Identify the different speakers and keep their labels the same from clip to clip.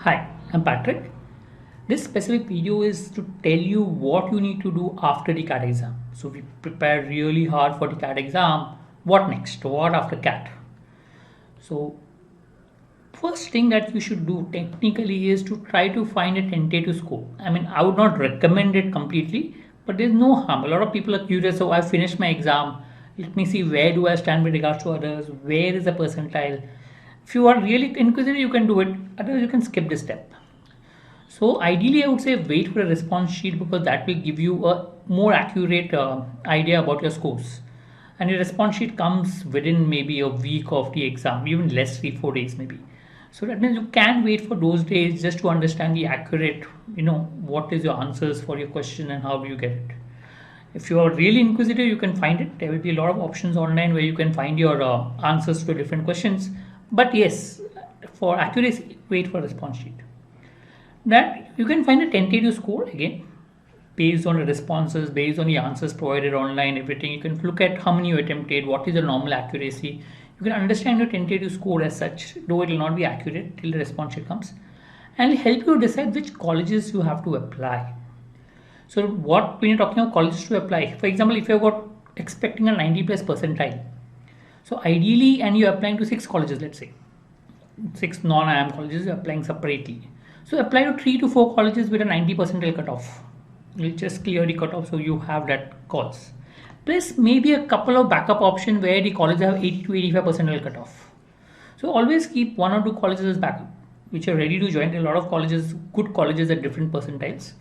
Speaker 1: Hi, I'm Patrick. This specific video is to tell you what you need to do after the CAT exam. So we prepare really hard for the CAT exam. What next? What after CAT? So first thing that you should do technically is to try to find a tentative score. I would not recommend it completely, but there's no harm. A lot of people are curious, so I finished my exam. Let me see where do I stand with regards to others, where is the percentile. If you are really inquisitive, you can do it. Otherwise, you can skip this step. So ideally, I would say wait for a response sheet because that will give you a more accurate idea about your scores. And your response sheet comes within maybe a week of the exam, even less 3 4 days maybe. So that means you can wait for those days just to understand the accurate, what is your answers for your question and how do you get it. If you are really inquisitive, you can find it. There will be a lot of options online where you can find your answers to different questions. But yes, for accuracy, wait for response sheet. That you can find a tentative score again based on the responses, based on the answers provided online, everything. You can look at how many you attempted, what is the normal accuracy. You can understand your tentative score as such, though it will not be accurate till the response sheet comes, and it will help you decide which colleges you have to apply. So what when you're talking about colleges to apply, for example, if you've got expecting a 90 plus percentile, so ideally, and you're applying to 6 colleges, let's say, 6 non-IIM colleges, you're applying separately. So apply to 3 to 4 colleges with a 90 percentile cutoff. You'll just clear the cutoff so you have that calls. Plus maybe a couple of backup options where the colleges have 80 to 85 percentile cutoff. So always keep 1 or 2 colleges as backup, which are ready to join. There are a lot of colleges, good colleges at different percentiles.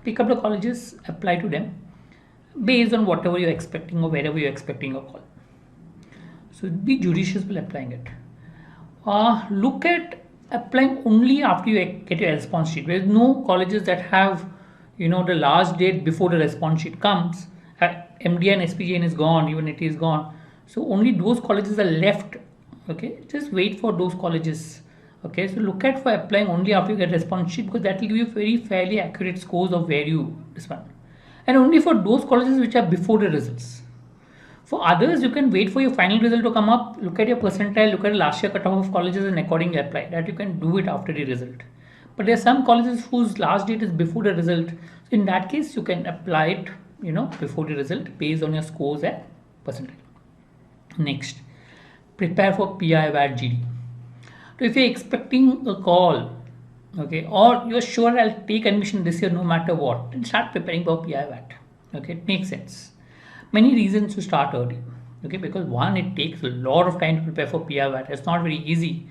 Speaker 1: Pick up the colleges, apply to them based on whatever you're expecting or wherever you're expecting a call. So be judicious while applying it. Look at applying only after you get your response sheet. There's no colleges that have, the last date before the response sheet comes. MDN and SPJN is gone, even it is gone. So only those colleges are left. Okay, just wait for those colleges. Okay, so look at for applying only after you get response sheet because that will give you very fairly accurate scores of where you this one, and only for those colleges which are before the results. For others, you can wait for your final result to come up, look at your percentile, look at last year cutoff of colleges and accordingly apply. That you can do it after the result. But there are some colleges whose last date is before the result. So in that case, you can apply it, before the result based on your scores and percentile. Next, prepare for PI VAT GD. So if you're expecting a call, okay, or you're sure I'll take admission this year no matter what, then start preparing for PI VAT. Okay, it makes sense. Many reasons to start early. Okay, because one, it takes a lot of time to prepare for PI VAT. It's not very easy.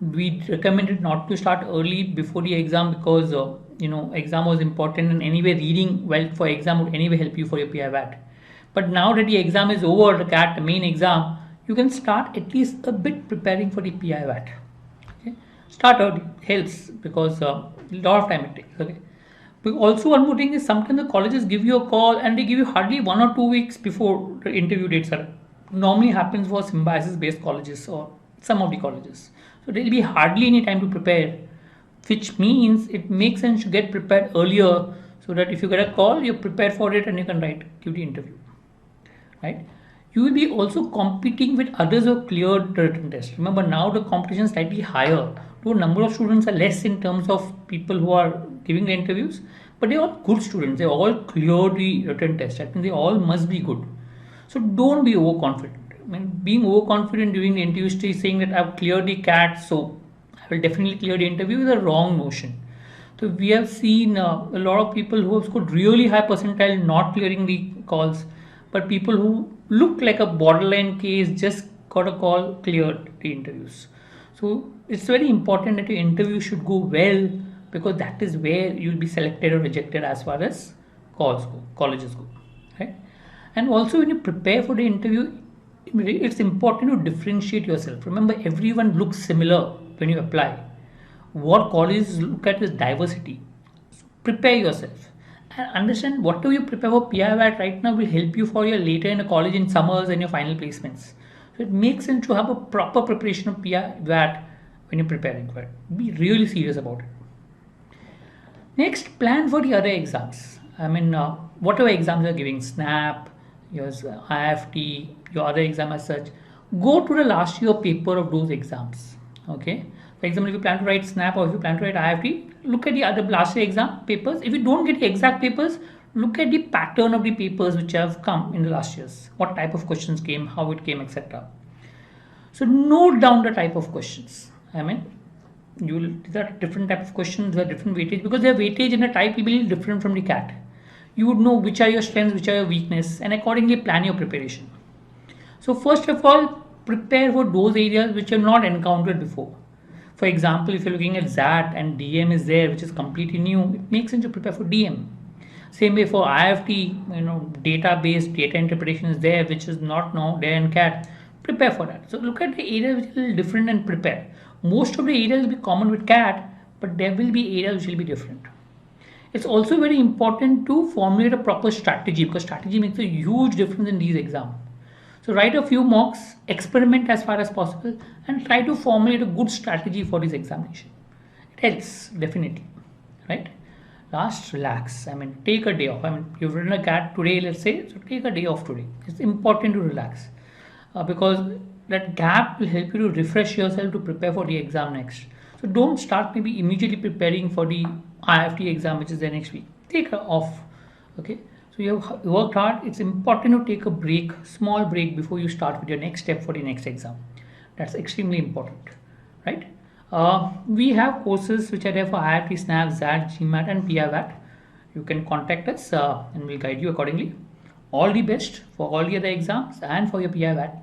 Speaker 1: We recommended not to start early before the exam because exam was important, and anyway reading well for exam would anyway help you for your PI VAT. But now that the exam is over, the CAT, the main exam, you can start at least a bit preparing for the PI VAT. Okay, start early helps because a lot of time it takes. Okay. But also, one more thing is sometimes the colleges give you a call and they give you hardly 1 or 2 weeks before the interview dates are. Normally happens for symbiosis based colleges or some of the colleges. So there will be hardly any time to prepare, which means it makes sense to get prepared earlier so that if you get a call, you're prepared for it and you can give the interview. Right? You will be also competing with others who have cleared the written test. Remember, now the competition is slightly higher. Though number of students are less in terms of people who are giving the interviews, but they're all good students. They all cleared the written test. I think they all must be good. So don't be overconfident. Being overconfident during the interview stage, saying that I've cleared the CAT, so I will definitely clear the interview is a wrong notion. So we have seen a lot of people who have scored really high percentile not clearing the calls, but people who look like a borderline case just got a call, cleared the interviews. So it's very important that your interview should go well because that is where you'll be selected or rejected as far as colleges go, right? And also when you prepare for the interview, it's important to differentiate yourself. Remember, everyone looks similar when you apply. What colleges look at is diversity. So prepare yourself and understand whatever you prepare for PI VAT right now will help you for your later in a college in summers and your final placements. So it makes sense to have a proper preparation of PI VAT when you're preparing for it. Be really serious about it. Next, plan for the other exams. Whatever exams you're giving, SNAP, your IFT, your other exam as such, go to the last year paper of those exams. Okay, For example, if you plan to write SNAP or if you plan to write IFT, look at the other last year exam papers. If you don't get the exact papers, look at the pattern of the papers which have come in the last years. What type of questions came, how it came, etc. So note down the type of questions. I mean, these are different type of questions, there are different weightage because their weightage and the type will be different from the CAT. You would know which are your strengths, which are your weakness, and accordingly plan your preparation. So first of all, prepare for those areas which you have not encountered before. For example, if you're looking at ZAT and DM is there, which is completely new, it makes sense to prepare for DM. Same way for IFT, database data interpretation is there, which is not now there in CAT. Prepare for that. So look at the areas which are a little different and prepare. Most of the areas will be common with CAT, but there will be areas which will be different. It's also very important to formulate a proper strategy because strategy makes a huge difference in these exams. So write a few mocks, experiment as far as possible, and try to formulate a good strategy for this examination. It helps definitely, right? Last, relax. I mean, take a day off. I mean, you've written a CAT today, let's say, so take a day off today. It's important to relax because that gap will help you to refresh yourself to prepare for the exam next. So don't start maybe immediately preparing for the IFT exam, which is the next week. Take a off. Okay. So you have worked hard. It's important to take a break, small break before you start with your next step for the next exam. That's extremely important, right? We have courses which are there for IIT, SNAP, ZAT, GMAT, and PIVAT. You can contact us and we'll guide you accordingly. All the best for all the other exams and for your PIVAT.